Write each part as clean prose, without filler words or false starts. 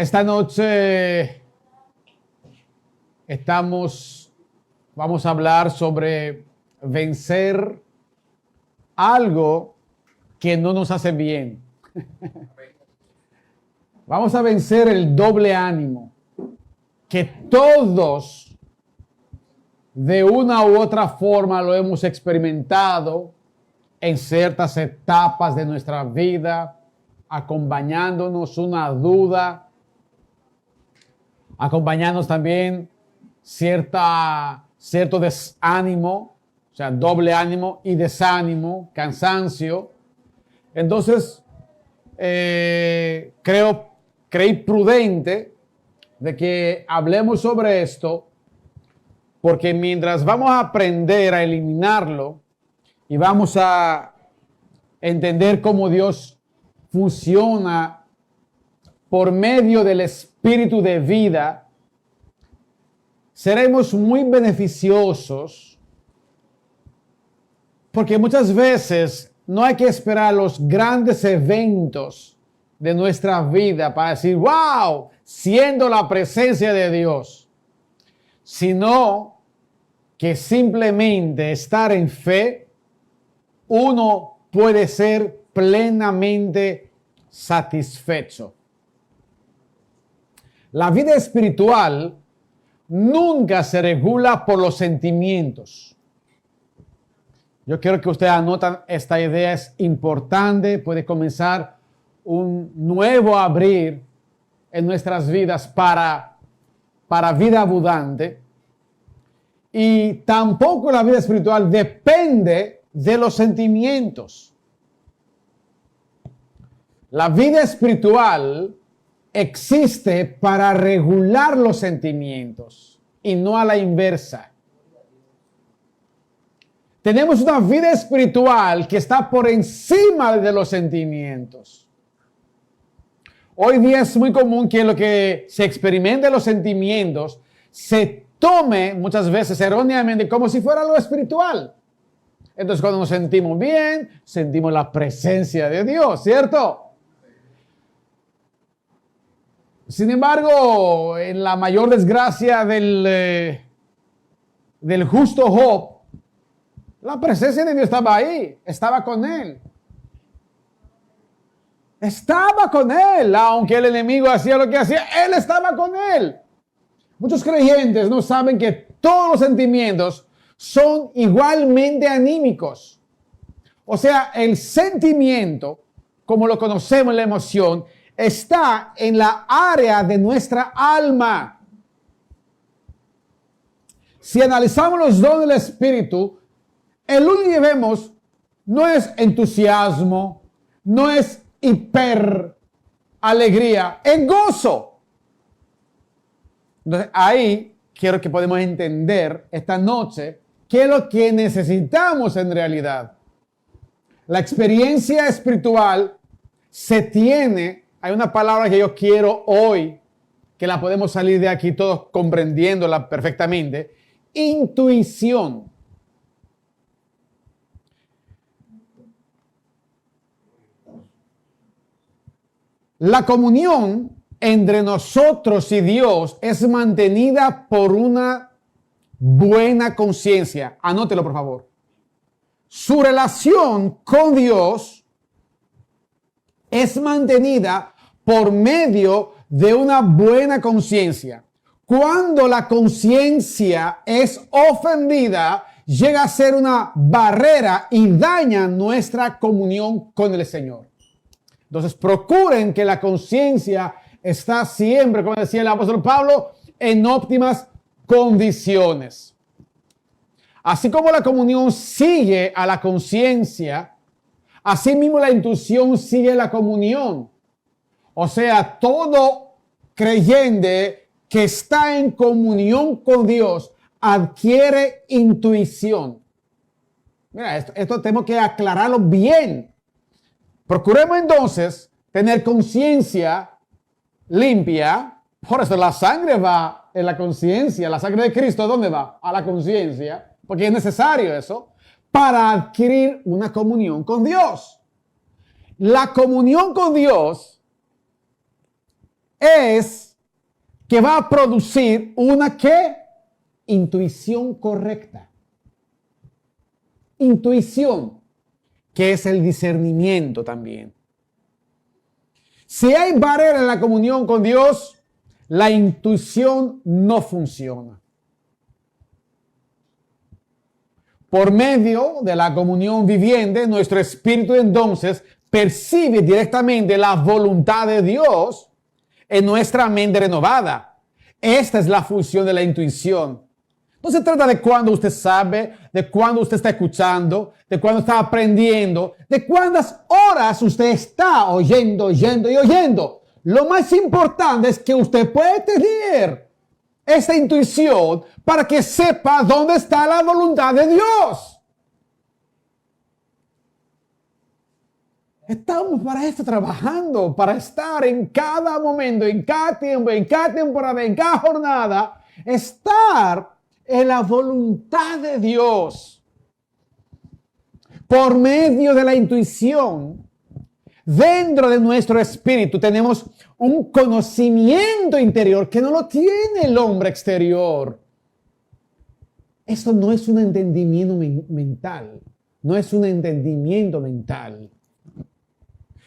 Esta noche vamos a hablar sobre vencer algo que no nos hace bien. Vamos a vencer el doble ánimo que todos de una u otra forma lo hemos experimentado en ciertas etapas de nuestra vida, acompañándonos una duda, acompañándonos también cierto desánimo, o sea, doble ánimo y desánimo, cansancio. Entonces, creí prudente de que hablemos sobre esto, porque mientras vamos a aprender a eliminarlo y vamos a entender cómo Dios funciona por medio del espíritu de vida, seremos muy beneficiosos, porque muchas veces no hay que esperar los grandes eventos de nuestra vida para decir, wow, siendo la presencia de Dios, sino que simplemente estar en fe, uno puede ser plenamente satisfecho. La vida espiritual nunca se regula por los sentimientos. Yo quiero que ustedes anoten esta idea, es importante, puede comenzar un nuevo abrir en nuestras vidas para vida abundante. Y tampoco la vida espiritual depende de los sentimientos. La vida espiritual existe para regular los sentimientos y no a la inversa. Tenemos una vida espiritual que está por encima de los sentimientos. Hoy día es muy común que lo que se experimente los sentimientos se tome muchas veces erróneamente como si fuera algo espiritual. Entonces, cuando nos sentimos bien, sentimos la presencia de Dios, ¿cierto? Sin embargo, en la mayor desgracia del justo Job, la presencia de Dios estaba ahí, estaba con él. Estaba con él, aunque el enemigo hacía lo que hacía, él estaba con él. Muchos creyentes no saben que todos los sentimientos son igualmente anímicos. O sea, el sentimiento, como lo conocemos, la emoción, está en la área de nuestra alma. Si analizamos los dones del Espíritu, el único que vemos no es entusiasmo, no es hiper alegría, es gozo. Entonces, ahí quiero que podamos entender esta noche qué es lo que necesitamos en realidad. La experiencia espiritual se tiene, hay una palabra que yo quiero hoy, que la podemos salir de aquí todos comprendiéndola perfectamente, intuición. La comunión entre nosotros y Dios es mantenida por una buena conciencia. Anótelo, por favor. Su relación con Dios es mantenida por medio de una buena conciencia. Cuando la conciencia es ofendida, llega a ser una barrera y daña nuestra comunión con el Señor. Entonces, procuren que la conciencia está siempre, como decía el apóstol Pablo, en óptimas condiciones. Así como la comunión sigue a la conciencia, así mismo la intuición sigue la comunión. O sea, todo creyente que está en comunión con Dios adquiere intuición. Mira, esto tenemos que aclararlo bien. Procuremos entonces tener conciencia limpia. Por eso la sangre va en la conciencia. La sangre de Cristo, ¿a dónde va? A la conciencia. Porque es necesario eso para adquirir una comunión con Dios. La comunión con Dios es que va a producir una ¿qué? Intuición correcta. Intuición, que es el discernimiento también. Si hay barrera en la comunión con Dios, la intuición no funciona. Por medio de la comunión viviente, nuestro espíritu entonces percibe directamente la voluntad de Dios en nuestra mente renovada. Esta es la función de la intuición. No se trata de cuándo usted sabe, de cuándo usted está escuchando, de cuándo está aprendiendo, de cuántas horas usted está oyendo. Lo más importante es que usted puede tener esta intuición para que sepa dónde está la voluntad de Dios. Estamos para esto trabajando, para estar en cada momento, en cada tiempo, en cada temporada, en cada jornada, estar en la voluntad de Dios. Por medio de la intuición, dentro de nuestro espíritu tenemos un conocimiento interior que no lo tiene el hombre exterior. Esto no es un entendimiento mental. No es un entendimiento mental.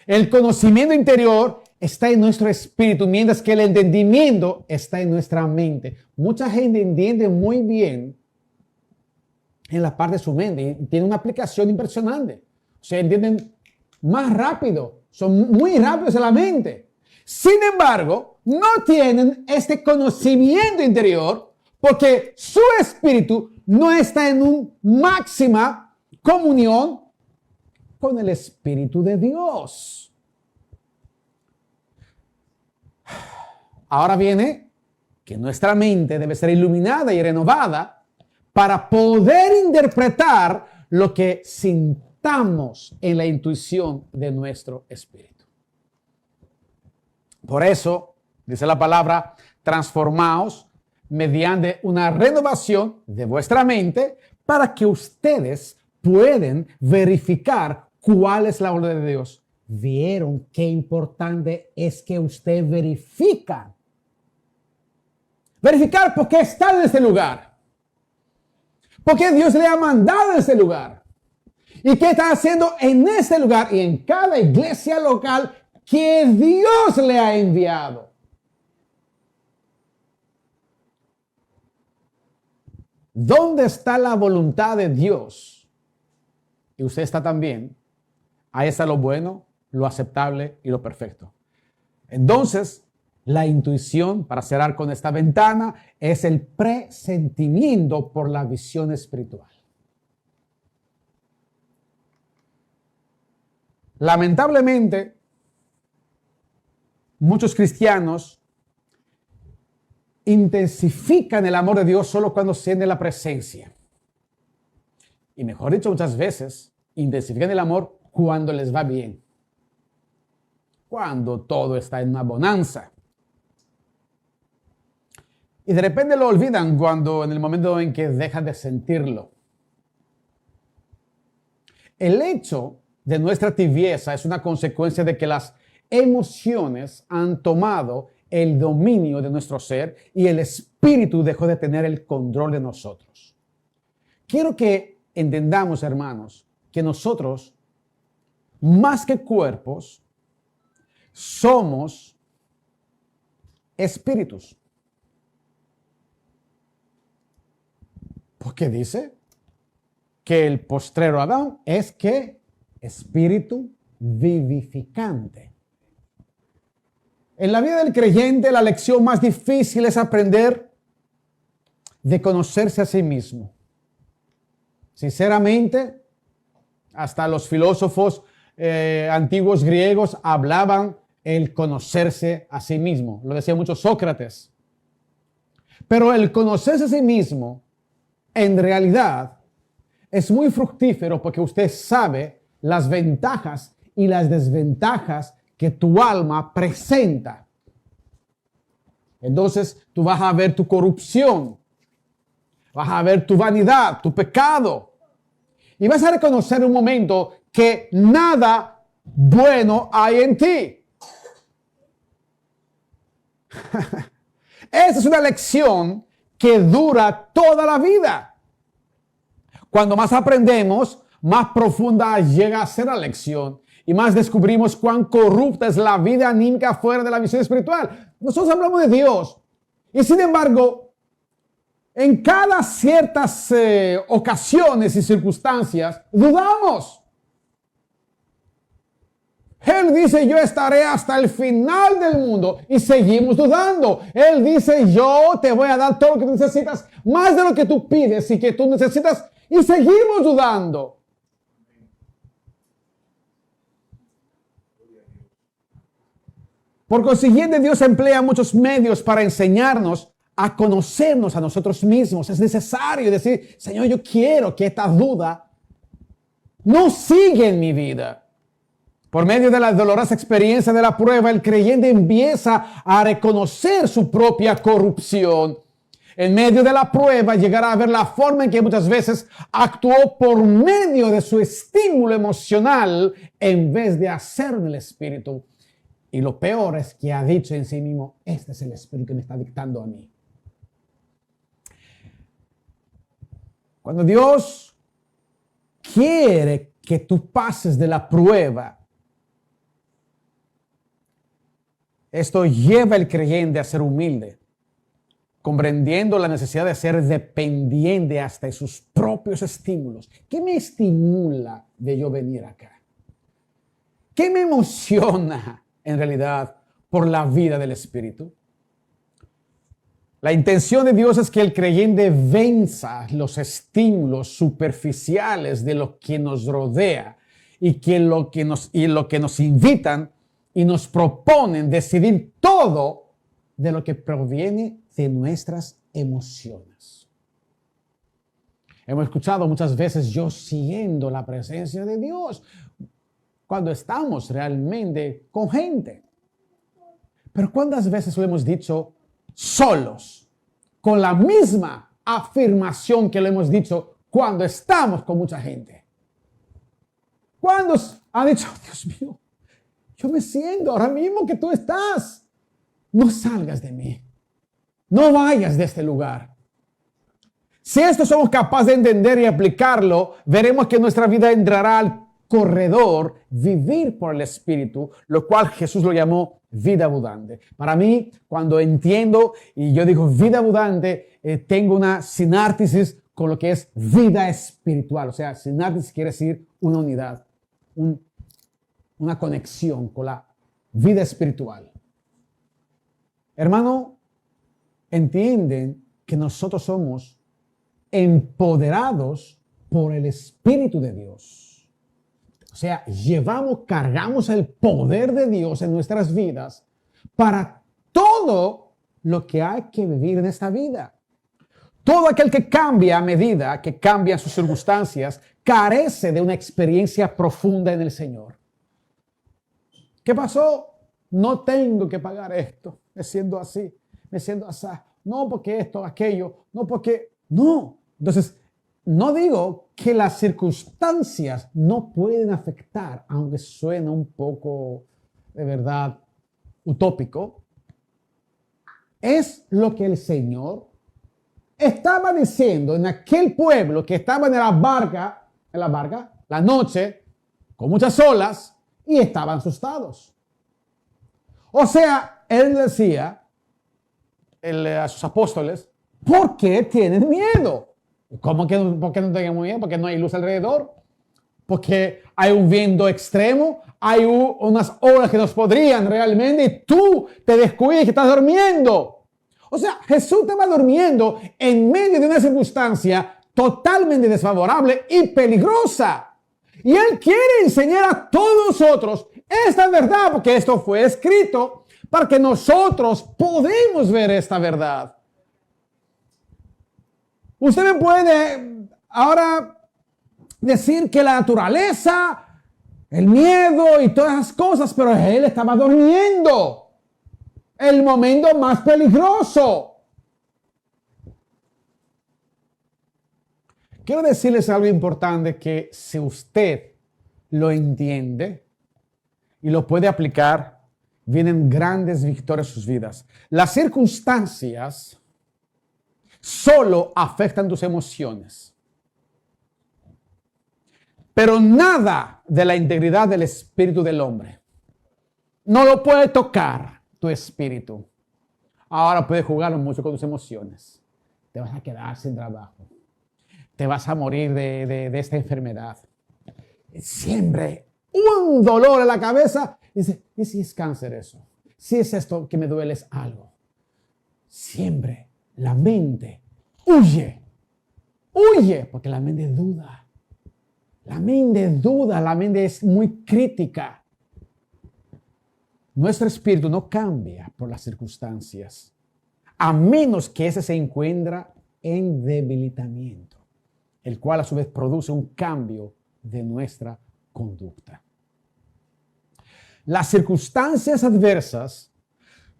El conocimiento interior está en nuestro espíritu, mientras que el entendimiento está en nuestra mente. Mucha gente entiende muy bien en la parte de su mente y tiene una aplicación impresionante. O sea, entienden más rápido, son muy rápidos en la mente. Sin embargo, no tienen este conocimiento interior porque su espíritu no está en una máxima comunión con el Espíritu de Dios. Ahora viene que nuestra mente debe ser iluminada y renovada para poder interpretar lo que sintamos en la intuición de nuestro espíritu. Por eso, dice la palabra, transformaos mediante una renovación de vuestra mente para que ustedes puedan verificar cuál es la voluntad de Dios. ¿Vieron qué importante es que usted verifica? Verificar por qué está en este lugar. ¿Por qué Dios le ha mandado en este lugar? ¿Y qué está haciendo en este lugar y en cada iglesia local que Dios le ha enviado? ¿Dónde está la voluntad de Dios? Y usted está también. Ahí está lo bueno, lo aceptable y lo perfecto. Entonces, la intuición, para cerrar con esta ventana, es el presentimiento por la visión espiritual. Lamentablemente, muchos cristianos intensifican el amor de Dios solo cuando sienten la presencia. Y mejor dicho, muchas veces intensifican el amor cuando les va bien. Cuando todo está en una bonanza. Y de repente lo olvidan en el momento en que dejan de sentirlo. El hecho de nuestra tibieza es una consecuencia de que las emociones han tomado el dominio de nuestro ser y el espíritu dejó de tener el control de nosotros. Quiero que entendamos, hermanos, que nosotros, más que cuerpos, somos espíritus. Porque dice que el postrero Adán es que espíritu vivificante. En la vida del creyente, la lección más difícil es aprender de conocerse a sí mismo. Sinceramente, hasta los filósofos antiguos griegos hablaban el conocerse a sí mismo. Lo decía mucho Sócrates. Pero el conocerse a sí mismo, en realidad, es muy fructífero porque usted sabe las ventajas y las desventajas que tu alma presenta. Entonces, tú vas a ver tu corrupción, vas a ver tu vanidad, tu pecado, y vas a reconocer en un momento que nada bueno hay en ti. Esta es una lección que dura toda la vida. Cuando más aprendemos, más profunda llega a ser la lección y más descubrimos cuán corrupta es la vida anímica fuera de la visión espiritual. Nosotros hablamos de Dios y sin embargo, en cada ciertas ocasiones y circunstancias, dudamos. Él dice, yo estaré hasta el final del mundo y seguimos dudando. Él dice, yo te voy a dar todo lo que necesitas, más de lo que tú pides y que tú necesitas, y seguimos dudando. Por consiguiente, Dios emplea muchos medios para enseñarnos a conocernos a nosotros mismos. Es necesario decir, Señor, yo quiero que esta duda no siga en mi vida. Por medio de la dolorosa experiencia de la prueba, el creyente empieza a reconocer su propia corrupción. En medio de la prueba llegará a ver la forma en que muchas veces actuó por medio de su estímulo emocional en vez de hacerlo en el espíritu. Y lo peor es que ha dicho en sí mismo, este es el espíritu que me está dictando a mí. Cuando Dios quiere que tú pases de la prueba, esto lleva al creyente a ser humilde, comprendiendo la necesidad de ser dependiente hasta de sus propios estímulos. ¿Qué me estimula de yo venir acá? ¿Qué me emociona en realidad por la vida del Espíritu? La intención de Dios es que el creyente venza los estímulos superficiales de lo que nos rodea y que lo que nos invitan y nos proponen decidir todo de lo que proviene de nuestras emociones. Hemos escuchado muchas veces, yo siento la presencia de Dios cuando estamos realmente con gente. Pero ¿cuántas veces lo hemos dicho solos, con la misma afirmación que lo hemos dicho cuando estamos con mucha gente? ¿Cuándo ha dicho, Dios mío, yo me siento ahora mismo que tú estás? No salgas de mí. No vayas de este lugar. Si esto somos capaces de entender y aplicarlo, veremos que nuestra vida entrará al corredor, vivir por el Espíritu, lo cual Jesús lo llamó vida abundante. Para mí, cuando entiendo y yo digo vida abundante, tengo una sinártesis con lo que es vida espiritual. O sea, sinártesis quiere decir una unidad, una conexión con la vida espiritual. Hermano, entienden que nosotros somos empoderados por el Espíritu de Dios. O sea, cargamos el poder de Dios en nuestras vidas para todo lo que hay que vivir en esta vida. Todo aquel que cambia a medida que cambian sus circunstancias carece de una experiencia profunda en el Señor. ¿Qué pasó? No tengo que pagar esto. Me siento así, me siento así. No porque esto, aquello, no porque... No. Entonces, no digo que las circunstancias no pueden afectar, aunque suena un poco, de verdad, utópico. Es lo que el Señor estaba diciendo en aquel pueblo que estaba en la barca, la noche, con muchas olas, y estaban asustados. O sea, él decía a sus apóstoles, ¿por qué tienen miedo? ¿Cómo que por qué no tengan miedo? Porque no hay luz alrededor. Porque hay un viento extremo, hay unas olas que nos podrían realmente, y tú te descuidas que estás durmiendo. O sea, Jesús estaba durmiendo en medio de una circunstancia totalmente desfavorable y peligrosa. Y Él quiere enseñar a todos nosotros esta verdad, porque esto fue escrito para que nosotros podamos ver esta verdad. Usted me puede ahora decir que la naturaleza, el miedo y todas esas cosas, pero Él estaba durmiendo. El momento más peligroso. Quiero decirles algo importante que si usted lo entiende y lo puede aplicar, vienen grandes victorias en sus vidas. Las circunstancias solo afectan tus emociones, pero nada de la integridad del espíritu del hombre. No lo puede tocar tu espíritu. Ahora puedes jugar mucho con tus emociones. Te vas a quedar sin trabajo. Te vas a morir de esta enfermedad. Siempre un dolor en la cabeza. Dice, ¿y si es cáncer eso? Si es esto que me duele es algo. Siempre la mente huye. Huye, porque la mente duda. La mente duda, la mente es muy crítica. Nuestro espíritu no cambia por las circunstancias, a menos que ese se encuentra en debilitamiento, el cual a su vez produce un cambio de nuestra conducta. Las circunstancias adversas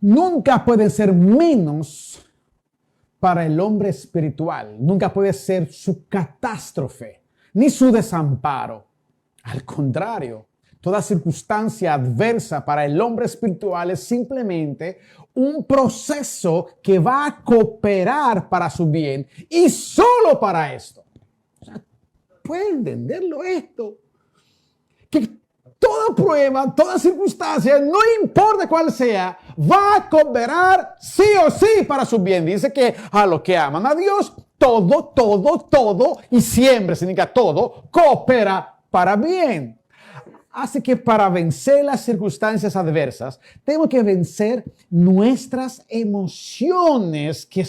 nunca pueden ser menos para el hombre espiritual, nunca puede ser su catástrofe, ni su desamparo. Al contrario, toda circunstancia adversa para el hombre espiritual es simplemente un proceso que va a cooperar para su bien y solo para esto. O sea, ¿puede entenderlo esto? Que toda prueba, toda circunstancia, no importa cuál sea, va a cooperar sí o sí para su bien. Dice que a los que aman a Dios, todo, y siempre significa todo, coopera para bien. Así que para vencer las circunstancias adversas, tenemos que vencer nuestras emociones que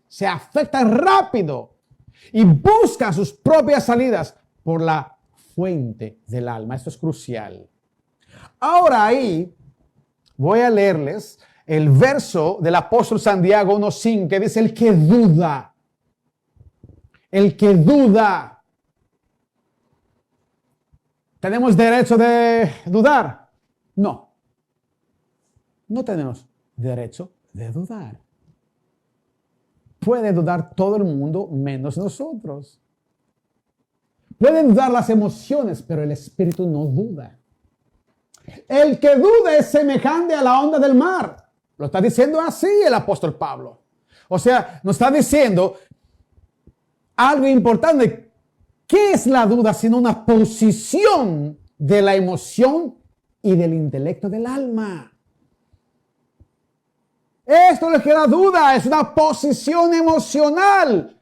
se afectan rápido y buscan sus propias salidas por la fuente del alma. Esto es crucial. Ahora ahí voy a leerles el verso del apóstol Santiago 1:5 que dice: el que duda. ¿Tenemos derecho de dudar? No. No tenemos derecho de dudar. Puede dudar todo el mundo menos nosotros. Pueden dudar las emociones, pero el espíritu no duda. El que duda es semejante a la onda del mar. Lo está diciendo así el apóstol Pablo. O sea, nos está diciendo algo importante. ¿Qué es la duda sino una posición de la emoción y del intelecto del alma? Esto es lo que la duda es, una posición emocional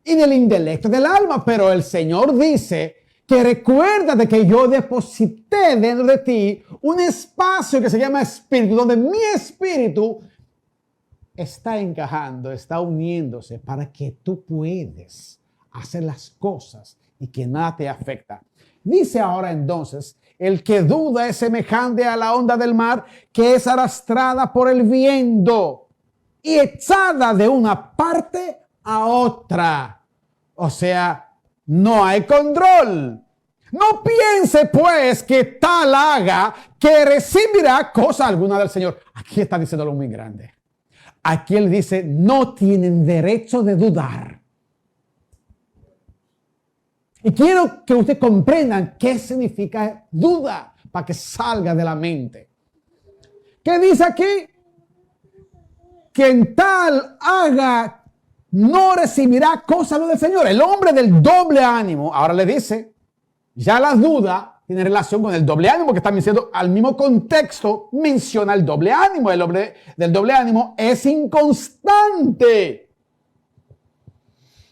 y del intelecto del alma. Pero el Señor dice que recuérdate que yo deposité dentro de ti un espacio que se llama espíritu, donde mi espíritu está encajando, está uniéndose para que tú puedas hacer las cosas y que nada te afecta. Dice ahora entonces, el que duda es semejante a la onda del mar que es arrastrada por el viento y echada de una parte a otra. O sea, no hay control. No piense pues que tal haga que recibirá cosa alguna del Señor. Aquí está diciendo algo muy grande. Aquí él dice, no tienen derecho de dudar. Y quiero que ustedes comprendan qué significa duda para que salga de la mente. ¿Qué dice aquí? Quien tal haga no recibirá cosa del Señor. El hombre del doble ánimo, ahora le dice, ya la duda tiene relación con el doble ánimo, que está diciendo al mismo contexto, menciona el doble ánimo. El hombre del doble ánimo es inconstante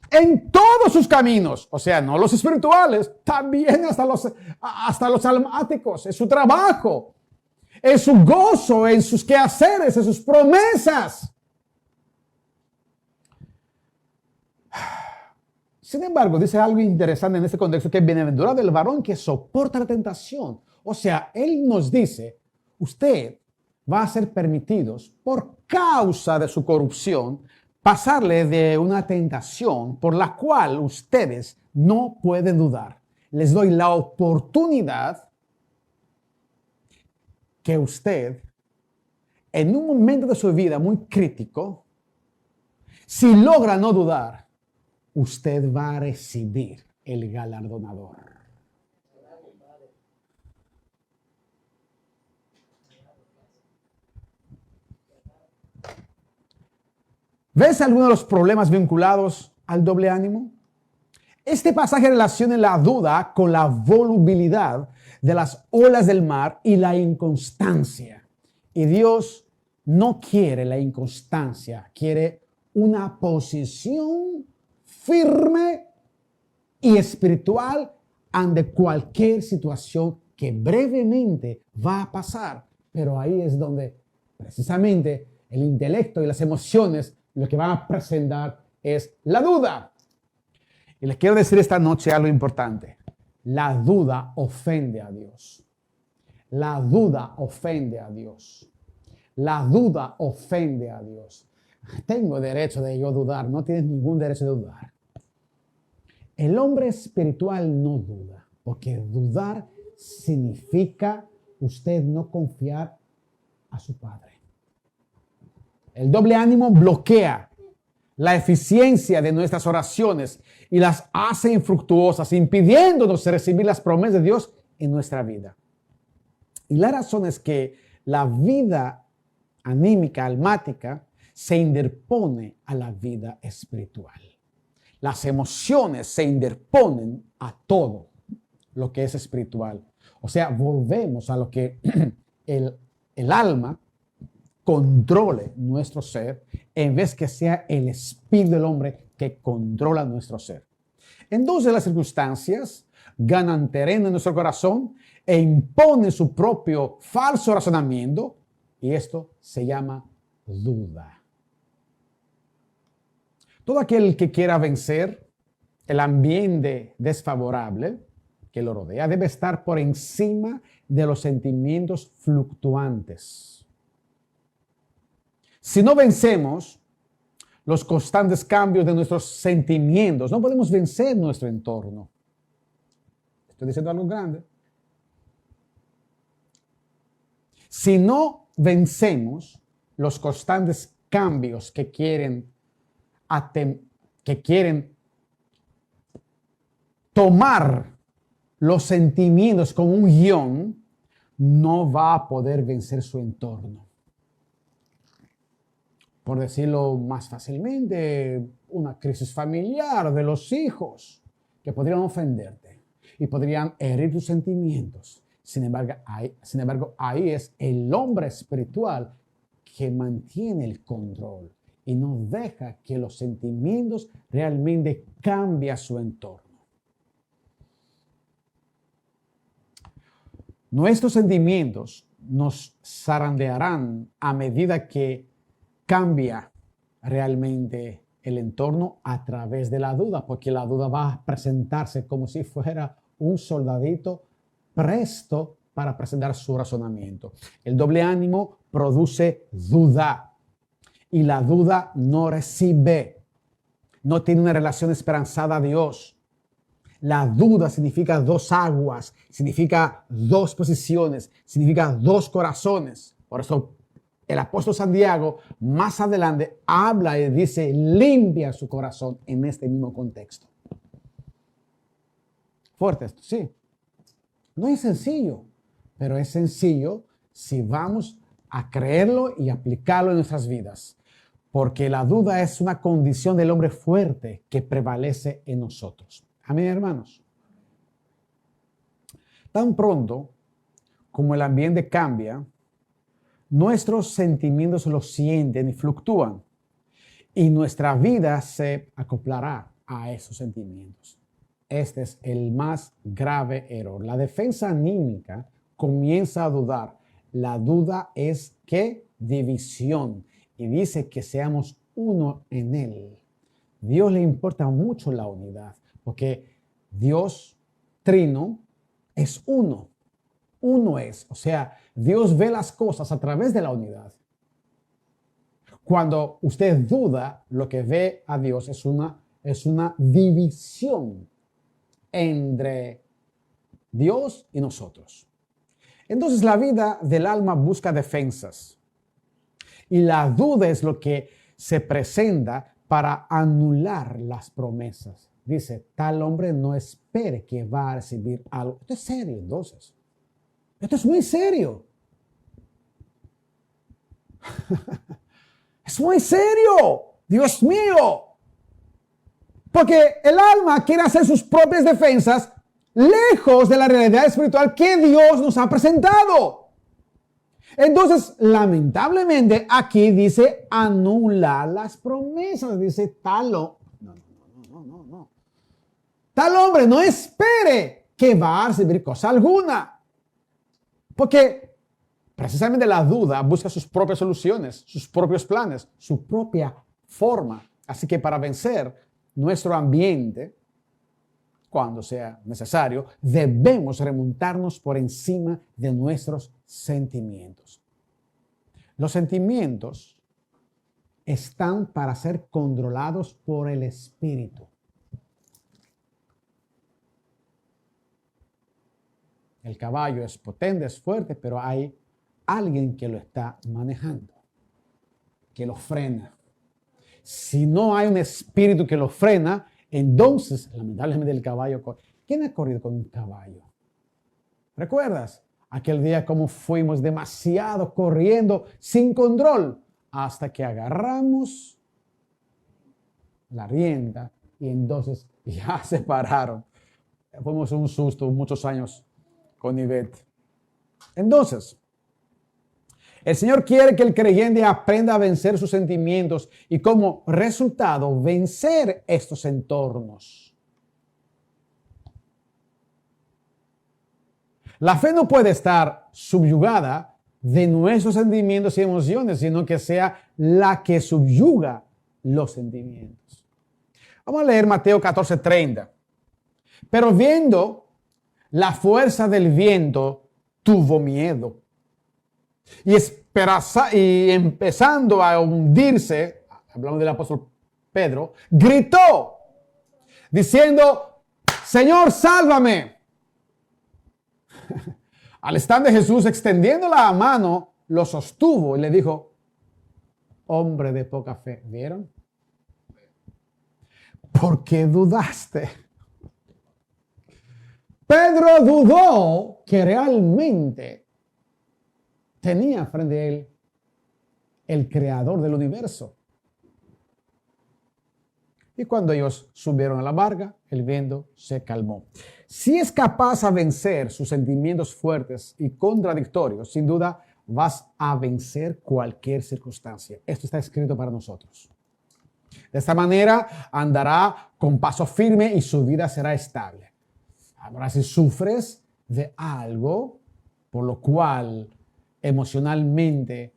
en todos sus caminos, o sea, no los espirituales, también hasta los almáticos, en su trabajo, en su gozo, en sus quehaceres, en sus promesas. Sin embargo, dice algo interesante en este contexto, que bienaventurado el varón que soporta la tentación. O sea, él nos dice, usted va a ser permitidos por causa de su corrupción pasarle de una tentación por la cual ustedes no pueden dudar. Les doy la oportunidad que usted, en un momento de su vida muy crítico, si logra no dudar, usted va a recibir el galardonador. ¿Ves alguno de los problemas vinculados al doble ánimo? Este pasaje relaciona la duda con la volubilidad de las olas del mar y la inconstancia. Y Dios no quiere la inconstancia, quiere una posición firme y espiritual ante cualquier situación que brevemente va a pasar. Pero ahí es donde precisamente el intelecto y las emociones lo que van a presentar es la duda. Y les quiero decir esta noche algo importante. La duda ofende a Dios. La duda ofende a Dios. La duda ofende a Dios. Tengo derecho de yo dudar. No tienes ningún derecho de dudar. El hombre espiritual no duda, porque dudar significa usted no confiar a su Padre. El doble ánimo bloquea la eficiencia de nuestras oraciones y las hace infructuosas, impidiéndonos recibir las promesas de Dios en nuestra vida. Y la razón es que la vida anímica, almática, se interpone a la vida espiritual. Las emociones se interponen a todo lo que es espiritual. O sea, volvemos a lo que el alma controle nuestro ser, en vez que sea el espíritu del hombre que controla nuestro ser. Entonces las circunstancias ganan terreno en nuestro corazón e imponen su propio falso razonamiento, y esto se llama duda. Todo aquel que quiera vencer el ambiente desfavorable que lo rodea debe estar por encima de los sentimientos fluctuantes. Si no vencemos los constantes cambios de nuestros sentimientos, no podemos vencer nuestro entorno. Estoy diciendo algo grande. Si no vencemos los constantes cambios que quieren tomar los sentimientos como un guión, no va a poder vencer su entorno. Por decirlo más fácilmente, una crisis familiar de los hijos que podrían ofenderte y podrían herir tus sentimientos. Sin embargo, ahí es el hombre espiritual que mantiene el control y no deja que los sentimientos realmente cambien su entorno. Nuestros sentimientos nos zarandearán a medida que cambia realmente el entorno a través de la duda, porque la duda va a presentarse como si fuera un soldadito presto para presentar su razonamiento. El doble ánimo produce duda y la duda no recibe, no tiene una relación esperanzada a Dios. La duda significa dos aguas, significa dos posiciones, significa dos corazones. Por eso el apóstol Santiago más adelante habla y dice, limpia su corazón en este mismo contexto. Fuerte esto, sí. No es sencillo, pero es sencillo si vamos a creerlo y aplicarlo en nuestras vidas. Porque la duda es una condición del hombre fuerte que prevalece en nosotros. Amén, hermanos. Tan pronto como el ambiente cambia, nuestros sentimientos lo sienten y fluctúan, y nuestra vida se acoplará a esos sentimientos. Este es el más grave error. La defensa anímica comienza a dudar. La duda es ¿qué? División, y dice que seamos uno en Él. Dios le importa mucho la unidad, porque Dios trino es uno. Uno es, o sea, Dios ve las cosas a través de la unidad. Cuando usted duda, lo que ve a Dios es una división entre Dios y nosotros. Entonces la vida del alma busca defensas. Y la duda es lo que se presenta para anular las promesas. Dice, tal hombre no espere que va a recibir algo. Esto es serio, entonces. Esto es muy serio. Es muy serio. Dios mío. Porque el alma quiere hacer sus propias defensas lejos de la realidad espiritual que Dios nos ha presentado. Entonces, lamentablemente, aquí dice anular las promesas. Dice no. Tal hombre no espere que va a recibir cosa alguna. Porque precisamente la duda busca sus propias soluciones, sus propios planes, su propia forma. Así que para vencer nuestro ambiente, cuando sea necesario, debemos remontarnos por encima de nuestros sentimientos. Los sentimientos están para ser controlados por el Espíritu. El caballo es potente, es fuerte, pero hay alguien que lo está manejando, que lo frena. Si no hay un espíritu que lo frena, entonces, lamentablemente, el caballo corre. ¿Quién ha corrido con un caballo? ¿Recuerdas aquel día cómo fuimos demasiado corriendo sin control hasta que agarramos la rienda y entonces ya se pararon? Fuimos un susto muchos años con Ivette. Entonces, el Señor quiere que el creyente aprenda a vencer sus sentimientos y como resultado vencer estos entornos. La fe no puede estar subyugada de nuestros sentimientos y emociones, sino que sea la que subyuga los sentimientos. Vamos a leer Mateo 14:30. Pero viendo la fuerza del viento, tuvo miedo. Y empezando a hundirse, hablamos del apóstol Pedro, gritó, diciendo, Señor, sálvame. Al instante Jesús, extendiendo la mano, lo sostuvo y le dijo, hombre de poca fe, ¿vieron? ¿Por qué dudaste? Pedro dudó que realmente tenía frente a él el creador del universo. Y cuando ellos subieron a la barca, el viento se calmó. Si es capaz de vencer sus sentimientos fuertes y contradictorios, sin duda vas a vencer cualquier circunstancia. Esto está escrito para nosotros. De esta manera andará con paso firme y su vida será estable. Ahora, si sufres de algo por lo cual emocionalmente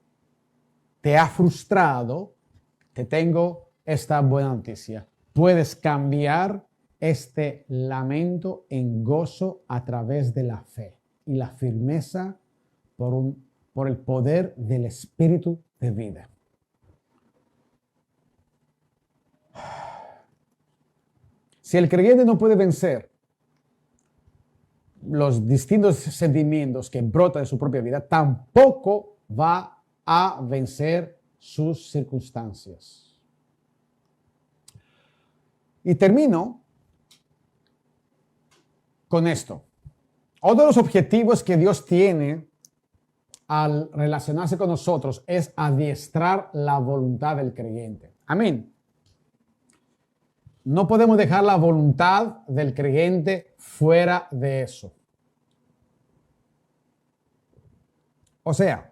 te ha frustrado, te tengo esta buena noticia. Puedes cambiar este lamento en gozo a través de la fe y la firmeza por el poder del Espíritu de vida. Si el creyente no puede vencer los distintos sentimientos que brotan de su propia vida, tampoco va a vencer sus circunstancias. Y termino con esto. Otro de los objetivos que Dios tiene al relacionarse con nosotros es adiestrar la voluntad del creyente. Amén. No podemos dejar la voluntad del creyente fuera de eso. O sea,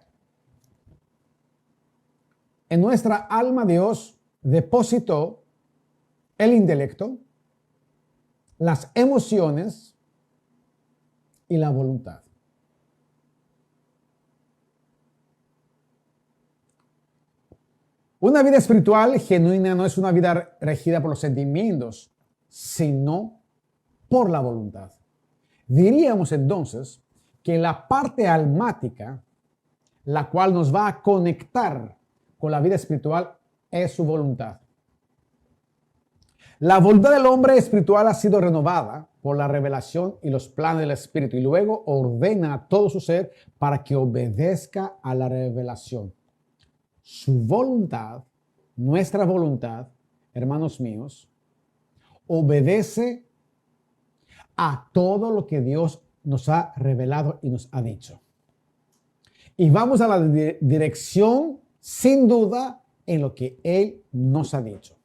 en nuestra alma Dios depositó el intelecto, las emociones y la voluntad. Una vida espiritual genuina no es una vida regida por los sentimientos, sino por la voluntad. Diríamos entonces que la parte almática, la cual nos va a conectar con la vida espiritual, es su voluntad. La voluntad del hombre espiritual ha sido renovada por la revelación y los planes del Espíritu y luego ordena a todo su ser para que obedezca a la revelación. Su voluntad, nuestra voluntad, hermanos míos, obedece a todo lo que Dios nos ha revelado y nos ha dicho. Y vamos a la dirección, sin duda, en lo que Él nos ha dicho.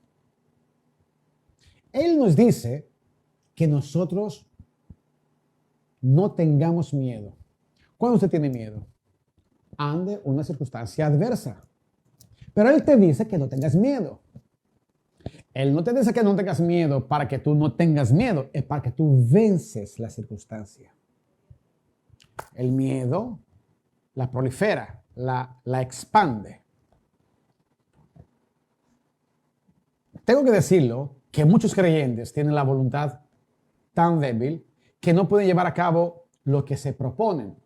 Él nos dice que nosotros no tengamos miedo. ¿Cuándo usted tiene miedo? Ante una circunstancia adversa. Pero Él te dice que no tengas miedo. Él no te dice que no tengas miedo para que tú no tengas miedo, es para que tú vences la circunstancia. El miedo la prolifera, la expande. Tengo que decirlo que muchos creyentes tienen la voluntad tan débil que no pueden llevar a cabo lo que se proponen.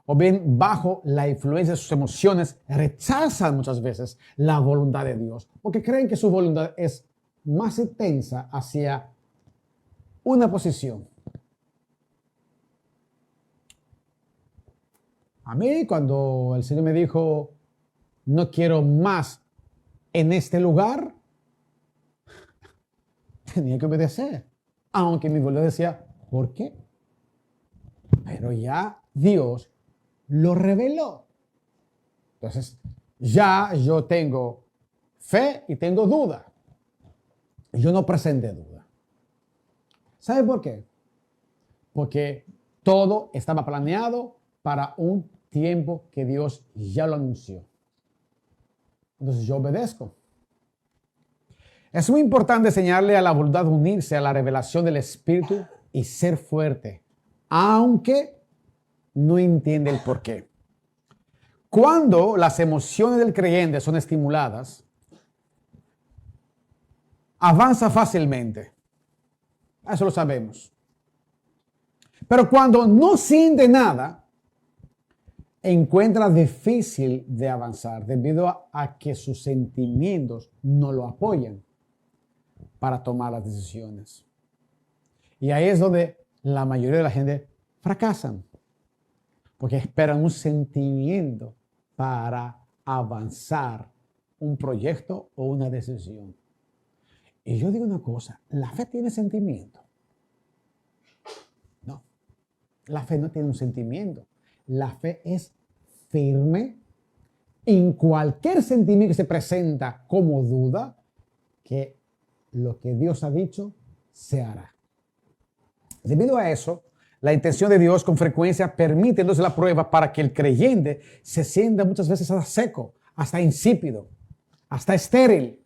O bien, bajo la influencia de sus emociones, rechazan muchas veces la voluntad de Dios, porque creen que su voluntad es más intensa hacia una posición. A mí, cuando el Señor me dijo, no quiero más en este lugar, tenía que obedecer, aunque mi voluntad decía, ¿por qué? Pero ya Dios lo reveló. Entonces, ya yo tengo fe y tengo duda. Yo no presenté duda. ¿Sabe por qué? Porque todo estaba planeado para un tiempo que Dios ya lo anunció. Entonces yo obedezco. Es muy importante enseñarle a la voluntad unirse a la revelación del Espíritu y ser fuerte, aunque no entiende el por qué. Cuando las emociones del creyente son estimuladas, avanza fácilmente. Eso lo sabemos. Pero cuando no siente nada, encuentra difícil de avanzar debido a que sus sentimientos no lo apoyan para tomar las decisiones. Y ahí es donde la mayoría de la gente fracasan, porque esperan un sentimiento para avanzar un proyecto o una decisión. Y yo digo una cosa, ¿la fe tiene sentimiento? No, la fe no tiene un sentimiento. La fe es firme en cualquier sentimiento que se presenta como duda, que lo que Dios ha dicho se hará. Debido a eso, la intención de Dios con frecuencia permite entonces la prueba para que el creyente se sienta muchas veces hasta seco, hasta insípido, hasta estéril,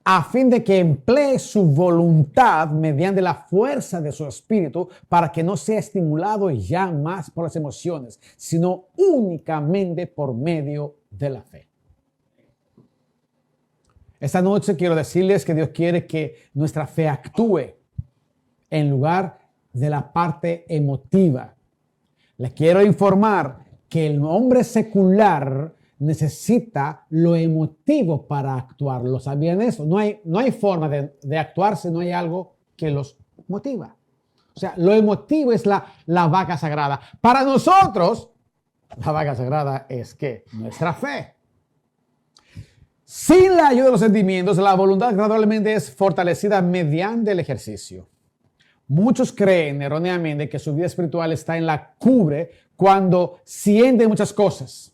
a fin de que emplee su voluntad mediante la fuerza de su espíritu para que no sea estimulado ya más por las emociones, sino únicamente por medio de la fe. Esta noche quiero decirles que Dios quiere que nuestra fe actúe en lugar de la parte emotiva. Les quiero informar que el hombre secular necesita lo emotivo para actuar. ¿Lo sabían eso? No hay forma de actuar si no hay algo que los motiva. O sea, lo emotivo es la vaca sagrada. Para nosotros, la vaca sagrada es ¿qué? Nuestra fe. Sin la ayuda de los sentimientos, la voluntad gradualmente es fortalecida mediante el ejercicio. Muchos creen erróneamente que su vida espiritual está en la cubre cuando sienten muchas cosas,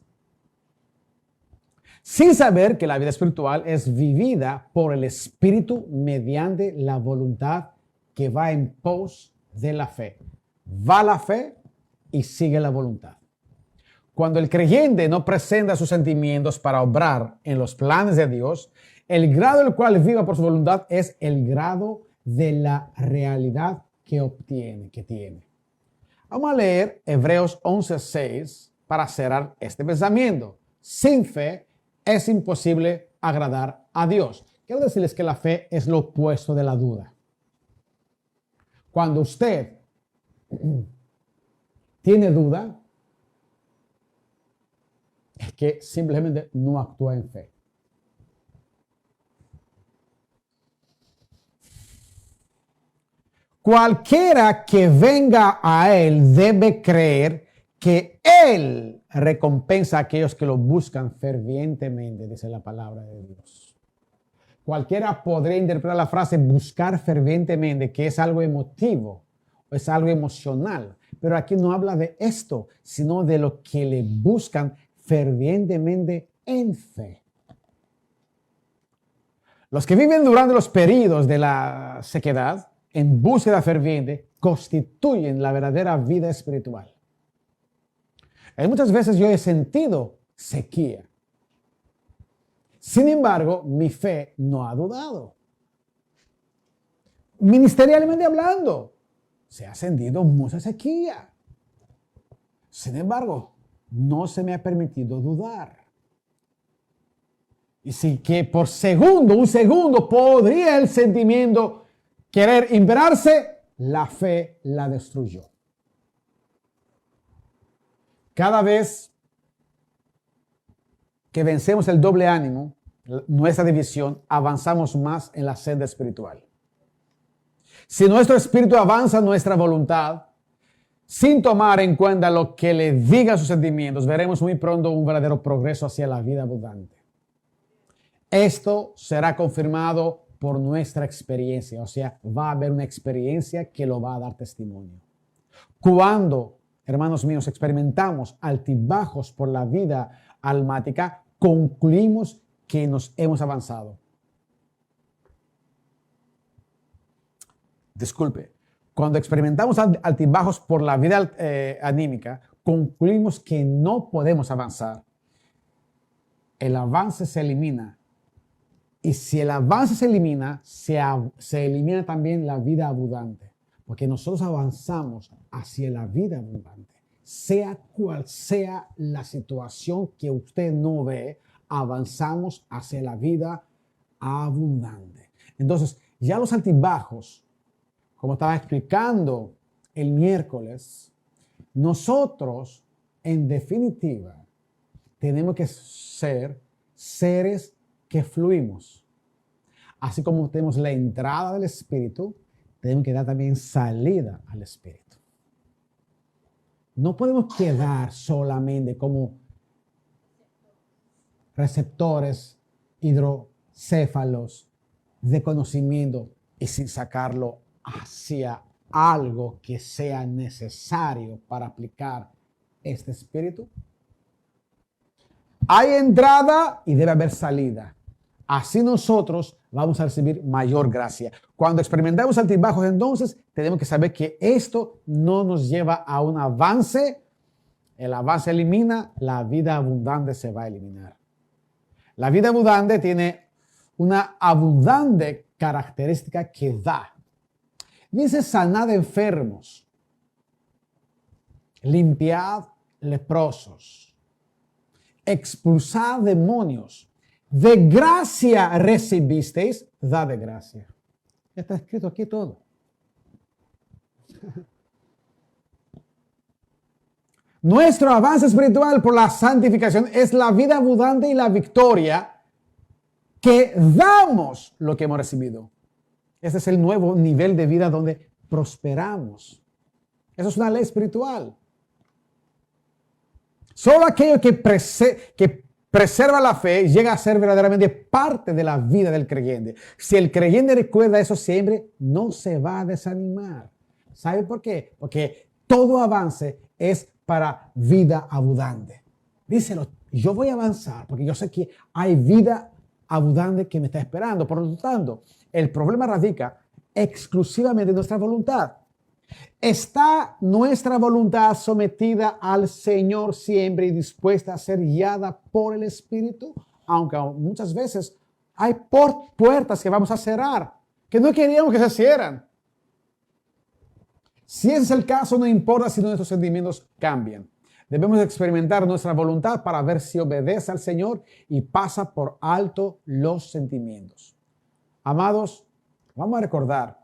sin saber que la vida espiritual es vivida por el Espíritu mediante la voluntad que va en pos de la fe. Va la fe y sigue la voluntad. Cuando el creyente no presenta sus sentimientos para obrar en los planes de Dios, el grado en el cual viva por su voluntad es el grado de la realidad que obtiene, que tiene. Vamos a leer Hebreos 11:6 para cerrar este pensamiento. Sin fe es imposible agradar a Dios. Quiero decirles que la fe es lo opuesto de la duda. Cuando usted tiene duda, es que simplemente no actúa en fe. Cualquiera que venga a Él debe creer que Él recompensa a aquellos que lo buscan fervientemente, dice la palabra de Dios. Cualquiera podría interpretar la frase buscar fervientemente, que es algo emotivo, o es algo emocional. Pero aquí no habla de esto, sino de lo que le buscan fervientemente en fe. Los que viven durante los periodos de la sequedad, en búsqueda ferviente, constituyen la verdadera vida espiritual. Muchas veces yo he sentido sequía. Sin embargo, mi fe no ha dudado. Ministerialmente hablando, se ha sentido mucha sequía. Sin embargo, no se me ha permitido dudar. Y sí que por un segundo, podría el sentimiento querer imperarse, la fe la destruyó. Cada vez que vencemos el doble ánimo, nuestra división, avanzamos más en la senda espiritual. Si nuestro espíritu avanza en nuestra voluntad, sin tomar en cuenta lo que le digan sus sentimientos, veremos muy pronto un verdadero progreso hacia la vida abundante. Esto será confirmado por nuestra experiencia, o sea, va a haber una experiencia que lo va a dar testimonio. Cuando, hermanos míos, experimentamos altibajos por la vida almática, concluimos que nos hemos avanzado. Disculpe, cuando experimentamos altibajos por la vida anímica, concluimos que no podemos avanzar. El avance se elimina. Y si el avance se elimina, se elimina también la vida abundante. Porque nosotros avanzamos hacia la vida abundante. Sea cual sea la situación que usted no ve, avanzamos hacia la vida abundante. Entonces, ya los altibajos, como estaba explicando el miércoles, nosotros, en definitiva, tenemos que ser seres que fluimos. Así como tenemos la entrada del Espíritu, tenemos que dar también salida al Espíritu. No podemos quedar solamente como receptores hidrocéfalos de conocimiento y sin sacarlo hacia algo que sea necesario para aplicar este Espíritu. Hay entrada y debe haber salida. Así nosotros vamos a recibir mayor gracia. Cuando experimentamos altibajos, entonces tenemos que saber que esto no nos lleva a un avance. El avance elimina, la vida abundante se va a eliminar. La vida abundante tiene una abundante característica que da. Dice: sanad enfermos, limpiad leprosos, expulsad demonios. De gracia recibisteis, da de gracia. Ya está escrito aquí todo. Nuestro avance espiritual por la santificación es la vida abundante y la victoria que damos lo que hemos recibido. Este es el nuevo nivel de vida donde prosperamos. Eso es una ley espiritual. Solo aquello que preserva la fe llega a ser verdaderamente parte de la vida del creyente. Si el creyente recuerda eso siempre, no se va a desanimar. ¿Sabe por qué? Porque todo avance es para vida abundante. Díselo: yo voy a avanzar porque yo sé que hay vida abundante que me está esperando. Por lo tanto, el problema radica exclusivamente en nuestra voluntad. ¿Está nuestra voluntad sometida al Señor siempre y dispuesta a ser guiada por el Espíritu? Aunque muchas veces hay puertas que vamos a cerrar, que no queríamos que se cierran. Si ese es el caso, no importa si nuestros sentimientos cambian. Debemos experimentar nuestra voluntad para ver si obedece al Señor y pasa por alto los sentimientos. Amados, vamos a recordar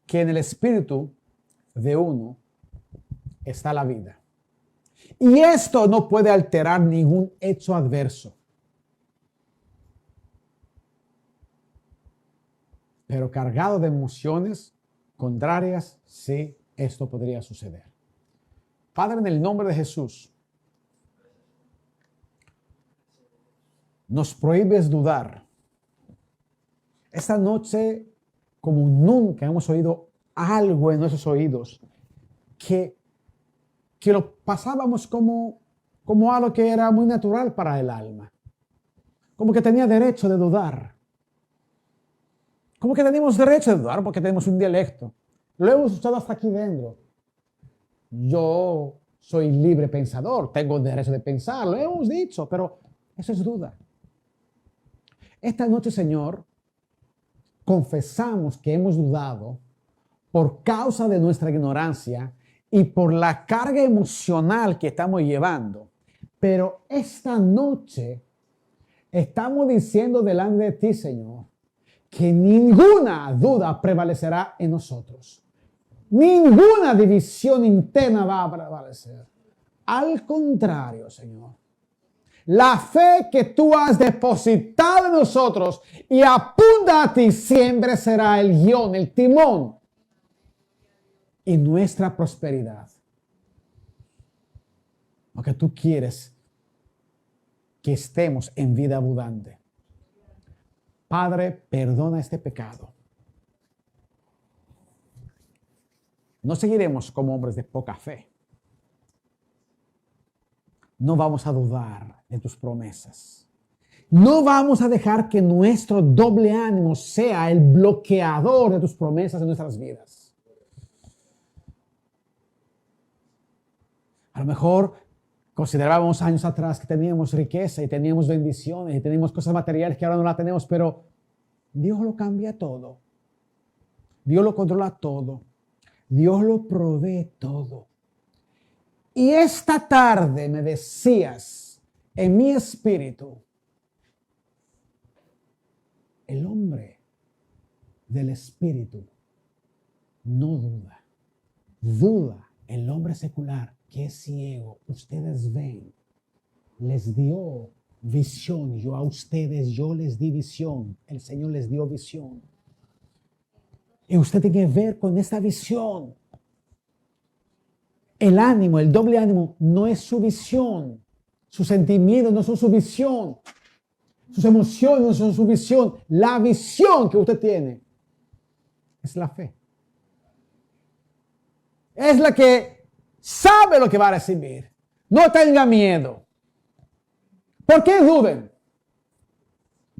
que en el Espíritu de uno está la vida. Y esto no puede alterar ningún hecho adverso. Pero cargado de emociones contrarias, sí, esto podría suceder. Padre, en el nombre de Jesús, nos prohíbes dudar. Esta noche, como nunca hemos oído algo en nuestros oídos que lo pasábamos como algo que era muy natural para el alma, como que tenía derecho de dudar. ¿Cómo que tenemos derecho a dudar porque tenemos un dialecto? Lo hemos usado hasta aquí dentro. Yo soy libre pensador, tengo el derecho de pensar, lo hemos dicho, pero eso es duda. Esta noche, Señor, confesamos que hemos dudado por causa de nuestra ignorancia y por la carga emocional que estamos llevando. Pero esta noche estamos diciendo delante de ti, Señor, que ninguna duda prevalecerá en nosotros. Ninguna división interna va a prevalecer. Al contrario, Señor, la fe que tú has depositado en nosotros y apunta a ti siempre será el guión, el timón y nuestra prosperidad. Porque tú quieres que estemos en vida abundante. Padre, perdona este pecado. No seguiremos como hombres de poca fe. No vamos a dudar de tus promesas. No vamos a dejar que nuestro doble ánimo sea el bloqueador de tus promesas en nuestras vidas. A lo mejor considerábamos años atrás que teníamos riqueza y teníamos bendiciones y teníamos cosas materiales que ahora no las tenemos, pero Dios lo cambia todo. Dios lo controla todo. Dios lo provee todo. Y esta tarde me decías en mi espíritu, el hombre del espíritu no duda. Duda el hombre secular que es ciego. Ustedes ven, les dio visión. Yo les di visión. El Señor les dio visión. Y usted tiene que ver con esta visión. El ánimo, el doble ánimo, no es su visión. Sus sentimientos no son su visión. Sus emociones no son su visión. La visión que usted tiene es la fe. Es la que sabe lo que va a recibir. No tenga miedo. ¿Por qué duden?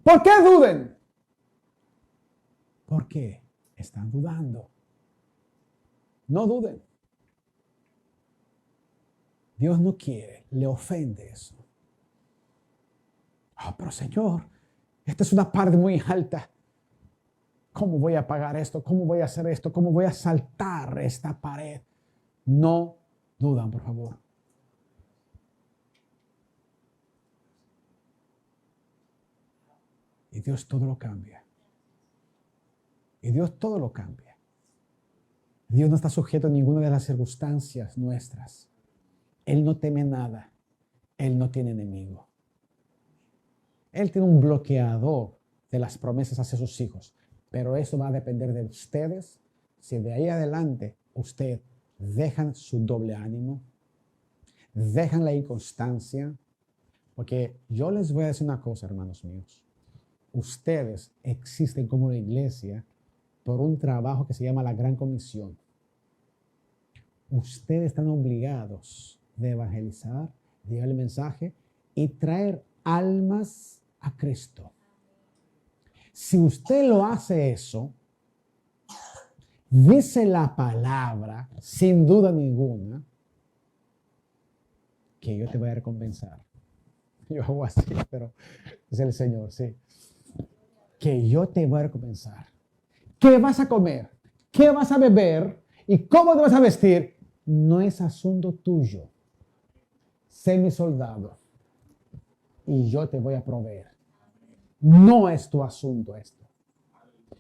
¿Por qué duden? ¿Por qué están dudando? No duden. Dios no quiere, le ofende eso. Pero Señor, esta es una parte muy alta. ¿Cómo voy a pagar esto? ¿Cómo voy a hacer esto? ¿Cómo voy a saltar esta pared? No dudan, por favor. Y Dios todo lo cambia. Y Dios todo lo cambia. Dios no está sujeto a ninguna de las circunstancias nuestras. Él no teme nada. Él no tiene enemigo. Él tiene un bloqueador de las promesas hacia sus hijos. Pero eso va a depender de ustedes. Si de ahí adelante usted dejan su doble ánimo, dejan la inconstancia. Porque yo les voy a decir una cosa, hermanos míos. Ustedes existen como una iglesia por un trabajo que se llama la Gran Comisión. Ustedes están obligados de evangelizar, de llevar el mensaje y traer almas a Cristo. Si usted lo hace eso, dice la palabra, sin duda ninguna, que yo te voy a recompensar. Yo hago así, pero es el Señor, sí. Que yo te voy a recompensar. ¿Qué vas a comer? ¿Qué vas a beber? ¿Y cómo te vas a vestir? No es asunto tuyo. Sé mi soldado y yo te voy a proveer. No es tu asunto esto.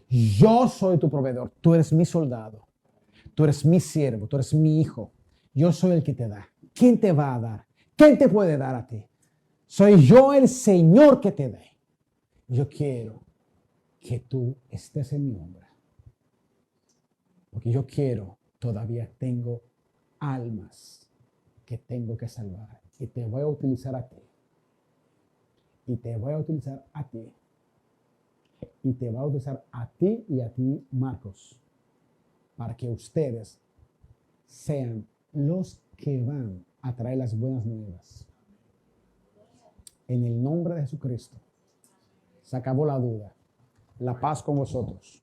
Yo soy tu proveedor. Tú eres mi soldado. Tú eres mi siervo. Tú eres mi hijo. Yo soy el que te da. ¿Quién te va a dar? ¿Quién te puede dar a ti? Soy yo el Señor que te dé. Yo quiero que tú estés en mi obra. Porque yo todavía tengo almas que tengo que salvar. Y te voy a utilizar a ti. Y te voy a utilizar a ti. Y te voy a utilizar a ti y a ti, Marcos, para que ustedes sean los que van a traer las buenas nuevas. En el nombre de Jesucristo. Se acabó la duda. La paz con vosotros.